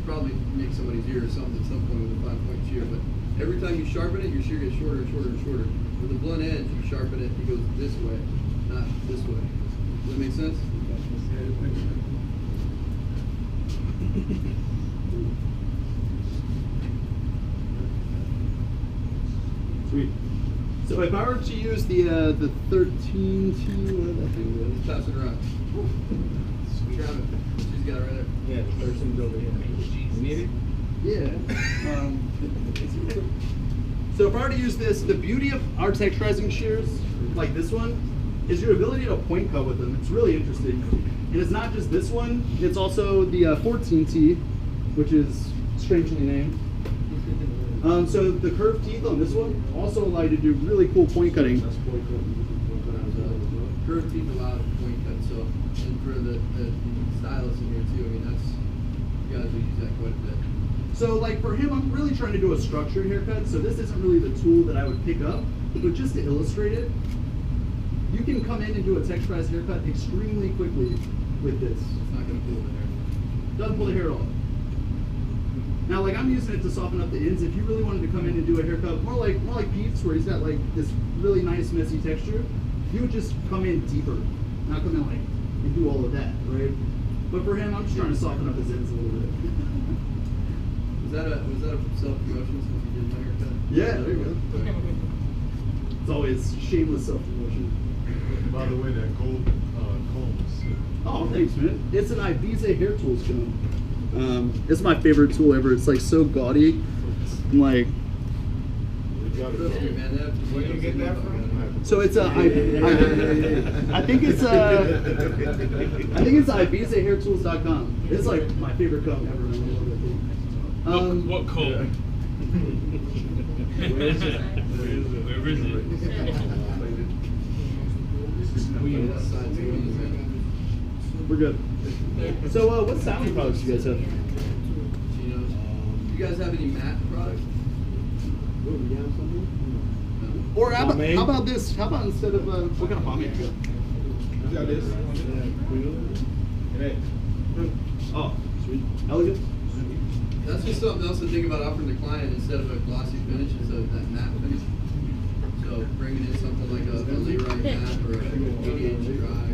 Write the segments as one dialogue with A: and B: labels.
A: probably make somebody's ear or something at some point with a 5-point shear, but every time you sharpen it, your shear gets shorter and shorter and shorter. With the blunt edge, you sharpen it, it goes this way, not this way. Does that make sense?
B: Sweet. So if I were to use the 13T, what that thing is?
A: Pass it around. Grab it. She's got it right there.
C: Yeah, the 13's over here. You need it?
B: Yeah. So if I were to use this, the beauty of our texturizing shears, like this one, is your ability to point cut with them. It's really interesting. And it's not just this one, it's also the 14T, which is strangely named. So the curved teeth on this one also allow you to do really cool point cutting.
A: Curved teeth allow point cut, so, and for the stylus in here too, I mean, that's, you guys will use that quite a bit.
B: So like for him, I'm really trying to do a structured haircut, so this isn't really the tool that I would pick up, but just to illustrate it, you can come in and do a texturized haircut extremely quickly with this.
A: It's not going to pull the hair.
B: Doesn't pull the hair off. Now, like I'm using it to soften up the ends. If you really wanted to come in and do a haircut, more like Pete's, where he's got like this really nice messy texture, you would just come in deeper, not come in like and do all of that, right? But for him, I'm just trying to soften up his ends a little bit.
A: Was that a self-promotion since you did my haircut?
B: Yeah, there you go. It's always shameless self-promotion.
D: By the way, that gold combs.
B: Oh, thanks, man. It's an Ibiza hair tools comb. It's my favorite tool ever. It's like so gaudy. I'm like,
A: Where do you get that from?
B: so it's I think it's IbizaHairTools.com. It's like my favorite comb ever. I love that thing.
E: What comb? Where is it? Where is it?
B: We're good. So, what styling products do you guys have?
A: You guys have any matte products?
B: Or how about this? How about instead of what kind of pomade do you got?
D: This?
B: Oh, sweet, elegant.
A: That's just something else to think about offering the client instead of a glossy finish, is that matte finish. So bringing in something like a Leroy matte or a 88 dry.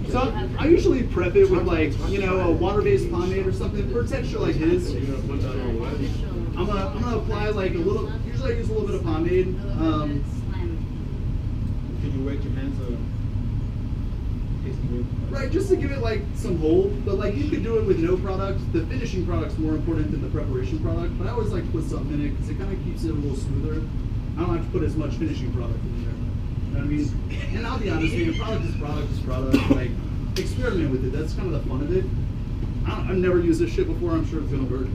B: So I usually prep it with like, you know, a water-based pomade or something for a texture like his. I'm gonna apply like a little. Usually I use a little bit of pomade.
D: Can you wet your hands or?
B: Right, just to give it like some hold. But like you could do it with no product. The finishing product's more important than the preparation product. But I always like to put something in it because it kind of keeps it a little smoother. I don't have to put as much finishing product in there. You know what I mean? And I'll be honest with you, product is product. Like, experiment with it. That's kind of the fun of it. I've never used this shit before. I'm sure it's gonna work.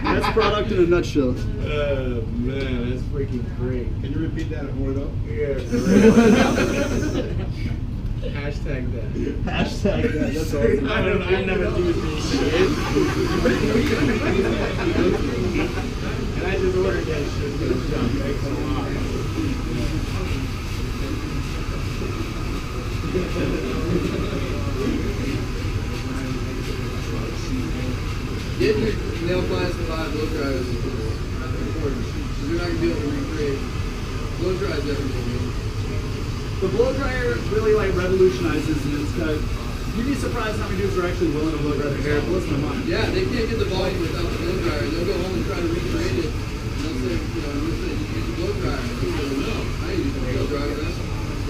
B: That's product in a nutshell.
C: Oh man, that's freaking great.
D: Can you repeat that and hold it up?
C: Yeah. Hashtag that.
B: Hashtag that. That's awesome.
C: I never do this shit. And I just ordered that shit for the shop. Thanks a lot.
A: Get your nail clients to buy blow dryers is important. You're not going to be able to recreate. Blow dry is everything.
B: The blow dryer really like revolutionizes men's cut. You'd be surprised how many dudes are actually willing to blow dry their hair. It blows my mind.
A: Yeah, they can't get the volume without the blow dryer. They'll go home and try to recreate it. And they'll say, you know, you'll say, you use a blow dryer. And they'll say, no, I ain't using a blow dryer for that.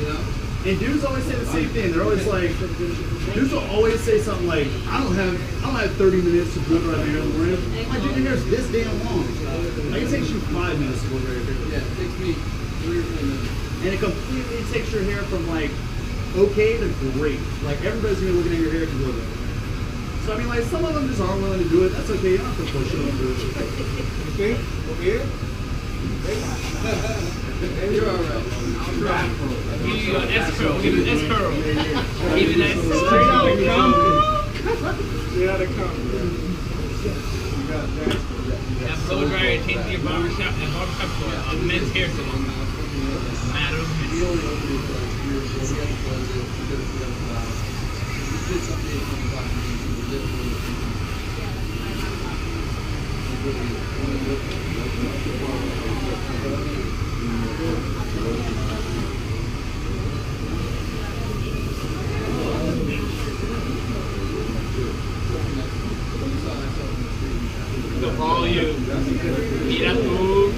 A: You know?
B: And dudes always say the same thing. They're always like, dudes will always say something like, I don't have 30 minutes to blow dry my hair in the morning. My dude, your hair's this damn long. Like it takes you 5 minutes to blow dry your hair.
A: Yeah, it takes me 3 or 4 minutes.
B: And it completely takes your hair from like okay to great. Like everybody's gonna be looking at your hair to blow dry. So I mean, like some of them just aren't willing to do it. That's okay. You don't have to push them to do it.
C: Okay, over here.
A: You're all right.
E: Give you an S-curl. Give you an S-curl. Give you that
C: Straight out of cum. Straight out of cum.
E: that blow dryer changes your barbershop and barbershop to a men's hair salon. Matter of minutes. So for all you eat up food.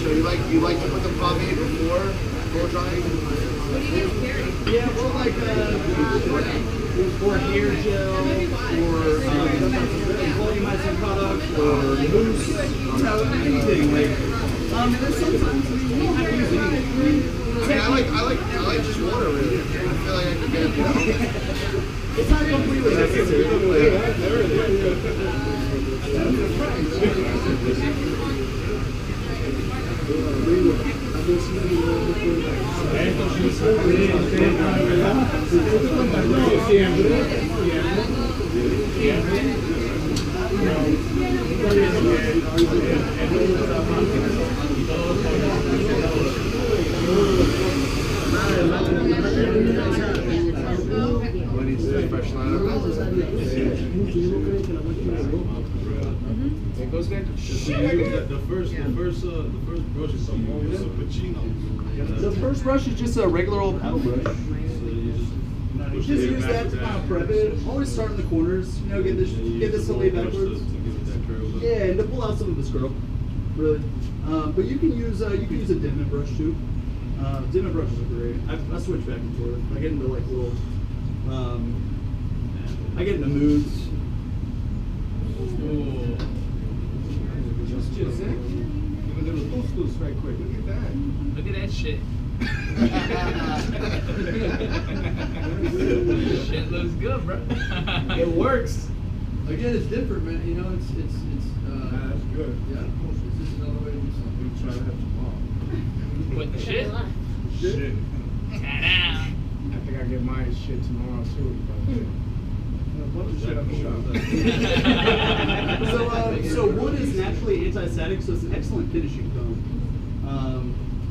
F: So you like to put the pomade before blow drying?
B: Yeah, well, like or hair gel, or volumizing products, or mousse, anything like. And then sometimes you don't have to use anything.
F: I like just water really. I feel like I can get
B: It's not completely necessary.
F: What needs to fresh line up?
C: It goes good. The first brush is a pacino.
B: The first brush is just a regular old paddle brush. Just use that to kind of prep it. Always start in the corners. You know, get this to lay backwards. Yeah, and to pull out some of this curl, really. But you can use a dimming brush too. Dimming brushes are great. I switch back and forth. I get into like little. I get into moods.
C: Just give a little loose right quick. Look at that.
E: Look at that shit. Shit looks good, bro.
C: It works.
A: Again, it's different, man. You know, it's
C: That's good.
A: yeah. It's just another way to do something.
C: We try that tomorrow.
E: What the shit?
C: Shit.
E: Ta-da.
C: I think I get my shit tomorrow too.
B: So wood is naturally anti-static, so it's an excellent finishing comb.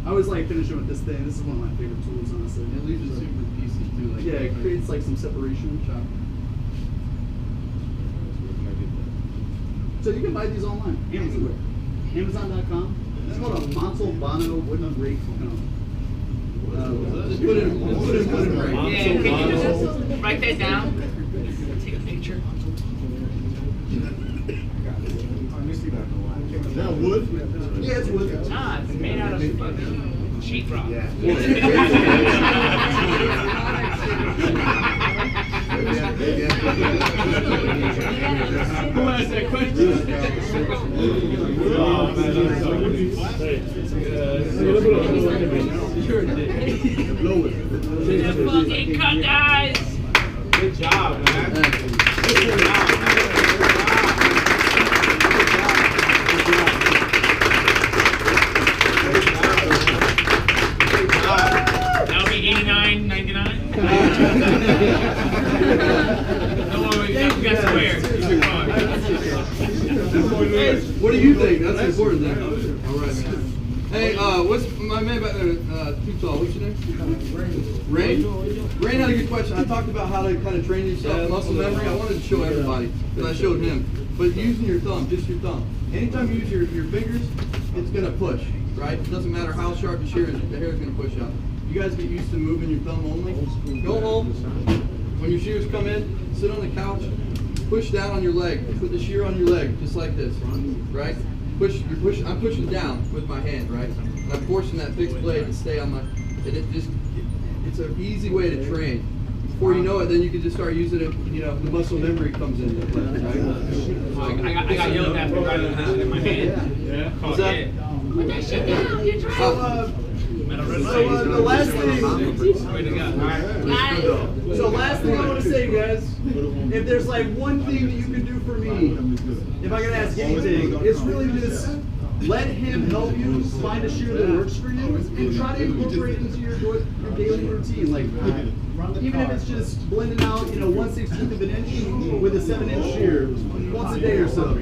B: I always like finishing with this thing. This is one of my favorite tools, honestly.
A: It leaves it super piecey too. Like,
B: Yeah, it creates like some separation. So you can buy these online, Amazon, Amazon.com. It's called a Montalbano wooden rake comb.
A: Just put it in wooden rake.
E: Yeah, can you just write that down? Take a picture.
C: Is that wood?
B: Yeah, it's wood.
E: Nah, it's made out of fucking sheetrock. Who asked that question?
A: You're a dick.
E: The fucking cut, guys!
C: Good job, man. Good job.
E: That'll be $89.99. Don't worry, you got square.
A: What do you think? That's the important thing. All right. Hey, what's my man back there? Too tall. What's your name? Rain. Rain had a good question. I talked about how to kind of train yourself, muscle memory. I wanted to show everybody because I showed him. But using your thumb, just your thumb. Anytime you use your fingers, it's gonna push, right? It doesn't matter how sharp the shear is, the hair is gonna push out. You guys get used to moving your thumb only. Go home. When your shears come in, sit on the couch, push down on your leg. Put the shear on your leg, just like this, right? I'm pushing down with my hand, right? And I'm forcing that fixed blade to stay on my. And it's an easy way to train. Before you know it, then you can just start using it. You know, the muscle memory comes into play, right?
E: I got yelled at for driving in my hand.
C: Yeah.
A: What's that?
E: Put that shit down, you're driving.
B: The last thing.
E: Way to go.
B: So last thing I want to say, guys, if there's like one thing that you can do for me, if I can ask anything, it's really just let him help you find a shear that works for you and try to incorporate it into your daily routine. Like even if it's just blending out, 1/16 of an inch with a 7-inch shear once a day or so.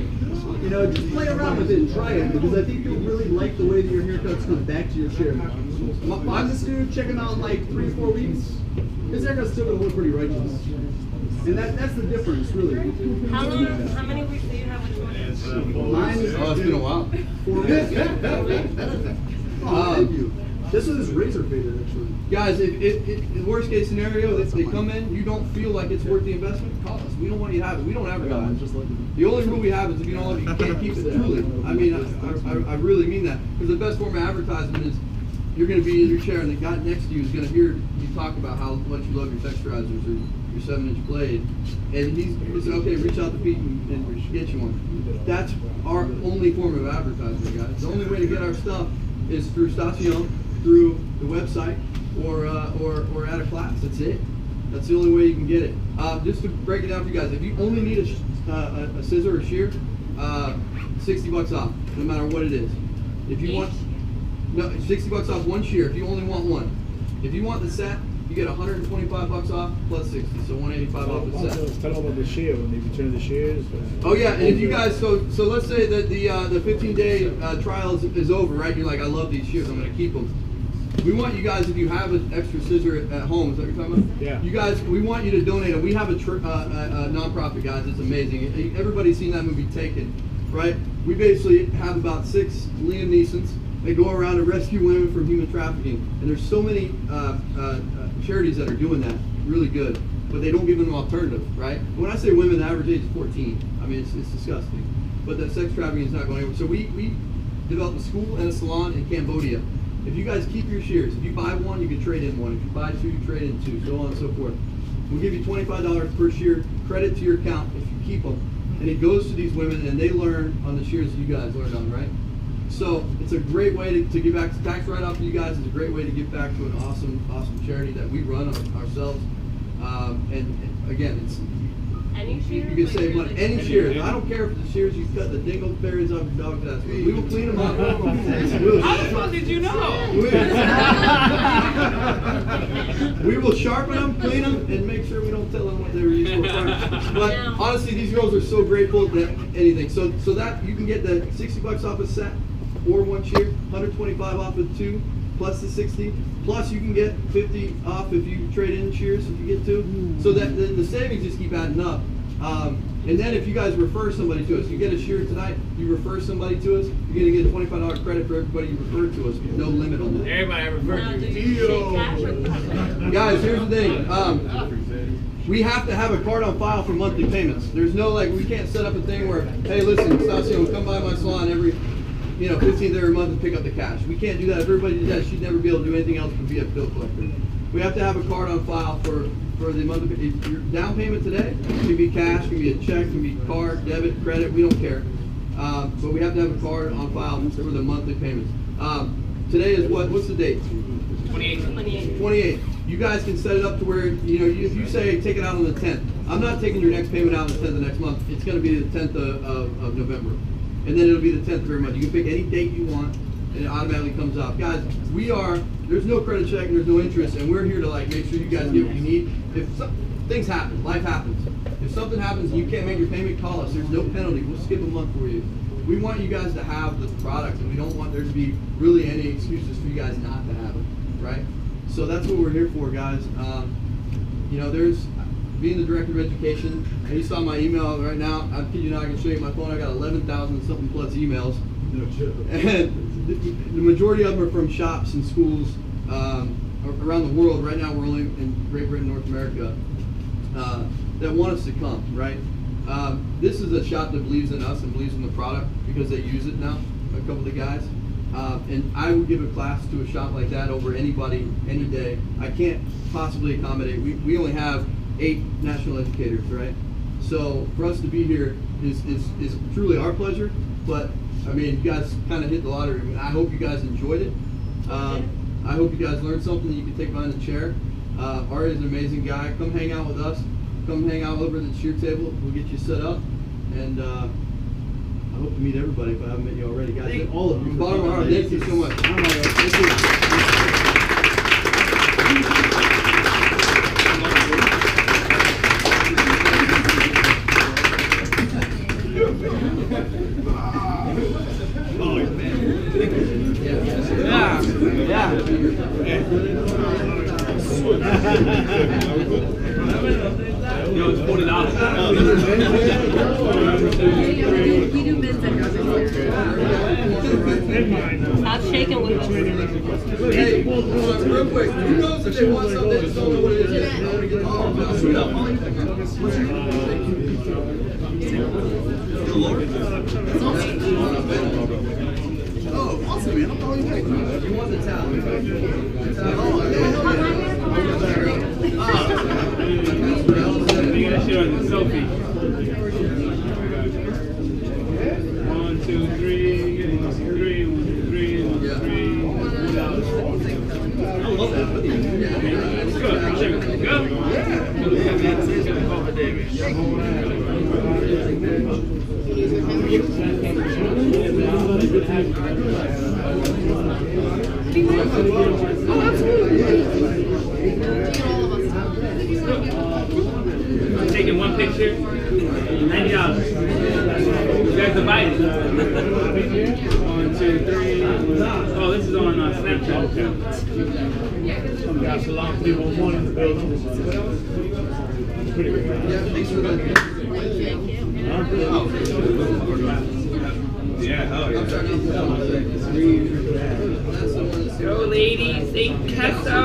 B: You know, just play around with it and try it, because I think you'll really like the way that your haircuts come back to your chair. Watch this dude, check him out in like 3 or 4 weeks. His haircut's still gonna look pretty righteous. And that's the difference, really.
D: How many weeks do you have with Jordan?
B: Mine is
A: Oh, it's been a while.
B: 4 weeks. Oh, thank you. This is razor faded, actually.
A: Guys, if the worst case scenario, if they come in, you don't feel like it's worth the investment, call us. We don't want you to have it. We don't advertise.
B: Just like
A: The only rule we have is if you don't love it, you can't keep it. Truly, I mean, I really mean that, because the best form of advertisement is you're going to be in your chair and the guy next to you is going to hear you talk about how much you love your texturizers or your 7-inch blade, and he's going to say, okay, reach out to Pete and get you one. That's our only form of advertisement, guys. The only way to get our stuff is through Station, through the website, or at a class. That's it. That's the only way you can get it. Just to break it down for you guys, if you only need a scissor or shear, $60 off, no matter what it is. If you want, no, $60 off one shear. If you only want one. If you want the set, you get $125 off plus 60, so $185 off the set.
C: Tell them about the shear when they return the shears.
A: Oh yeah, and if you guys, so let's say that the 15-day trial is over, right? You're like, I love these shears, I'm gonna keep them. We want you guys, if you have an extra scissor at home, is that what you're talking about?
C: Yeah.
A: You guys, we want you to donate them. We have a nonprofit, guys. It's amazing. Everybody's seen that movie Taken, right? We basically have about 6 Liam Neesons. They go around and rescue women from human trafficking, and there's so many charities that are doing that, really good, but they don't give them an alternative, right? When I say women, the average age is 14. I mean, it's disgusting. But the sex trafficking is not going anywhere. So we developed a school and a salon in Cambodia. If you guys keep your shears, if you buy one, you can trade in one. If you buy 2, you trade in 2, so on and so forth. We'll give you $25 per shear credit to your account if you keep them. And it goes to these women, and they learn on the shears that you guys learned on, right? So it's a great way to give back to tax write-off to you guys. It's a great way to give back to an awesome charity that we run ourselves. And again, it's
D: Any shears?
A: you can save money. Any shears. I don't care if the shears you cut the dingleberries off your dog's ass. We will clean them up.
E: How the fuck did you know?
A: We will sharpen them, clean them, and make sure we don't tell them what they were used for. But honestly, these girls are so grateful that anything. So that you can get the $60 off a set or one shear, $125 off of 2, plus the 60. Plus you can get 50 off if you trade in shears if you get 2. So that the savings just keep adding up. And then if you guys refer somebody to us, you get a shear tonight, you refer somebody to us, you're gonna get a $25 credit for everybody you refer to us with no limit on that.
E: Everybody I refer
D: Now,
E: to.
D: do you take cash or credit?
A: Guys, here's the thing. We have to have a card on file for monthly payments. There's no we can't set up a thing where, hey, listen, Stasio, come by my salon every 15th every month and pick up the cash. We can't do that. If everybody did that, she'd never be able to do anything else but be a bill collector. We have to have a card on file for the monthly. Your down payment today can be cash, can be a check, can be card, debit, credit. We don't care. But we have to have a card on file for the monthly payments. Today is what's the date?
E: 28.
A: 28. You guys can set it up to where, if you say take it out on the 10th, I'm not taking your next payment out on the 10th of next month. It's going to be the 10th of November. And then it'll be the 10th of every month. You can pick any date you want, and it automatically comes out. Guys, there's no credit check, and there's no interest, and we're here to make sure you guys get what you need. If things happen, life happens. If something happens and you can't make your payment, call us. There's no penalty. We'll skip a month for you. We want you guys to have the product, and we don't want there to be really any excuses for you guys not to have it, right? So that's what we're here for, guys. There's being the director of education, and you saw my email right now. I kid you not, I can show you my phone. I got 11,000 something plus emails.
B: No joke.
A: And the majority of them are from shops and schools around the world. Right now, we're only in Great Britain, North America, that want us to come, right? This is a shop that believes in us and believes in the product because they use it now, a couple of the guys. And I would give a class to a shop like that over anybody, any day. I can't possibly accommodate. We only have 8 national educators, right? So for us to be here is truly our pleasure. But I mean, you guys kind of hit the lottery. I hope you guys enjoyed it. I hope you guys learned something that you can take behind the chair. Arya is an amazing guy. Come hang out with us. Come hang out over at the shear table. We'll get you set up. And I hope to meet everybody if I haven't met you already, guys.
B: Thank all of you.
A: From the bottom of our heart, thank you so much. Thank you.
E: Yo, it's $40.
G: Stop shaking with us.
A: Hey, real quick, who knows if they want something, they just don't know what it is yet? I want to get
B: Oh, awesome, man. I'm calling you back.
A: You want the towel?
E: You gotta show the selfie. 1, 2, 3, 1, 2, 3, 1, 2, 3, 1, 2, 3.
A: I love that video.
E: It's good. Go. Taking one picture, $90. You guys divide it. 1, 2, 3. Oh, this is on Snapchat.
C: Got a lot of people wanting the building. Pretty good.
E: Yeah, hell yeah. Go, ladies, say queso.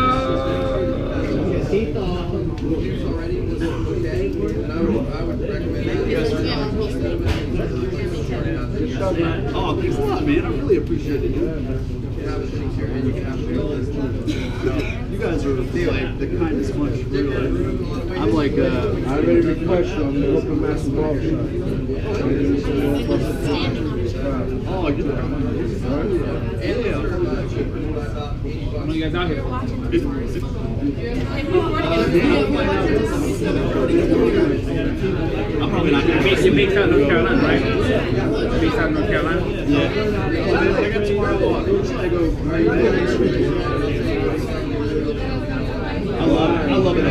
B: Oh, thanks a lot, man. I really appreciate it. You guys are like the kindest bunch, really. I'm like,
C: I already requested on the open master barbershop.
B: oh, you know.
E: When you guys out here?
B: I'm probably not going to
E: You're based out of North Carolina, right? Based out of North Carolina?
B: Yeah. I got tomorrow off. I love it.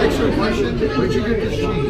F: Extra question. Where'd you get this cheese?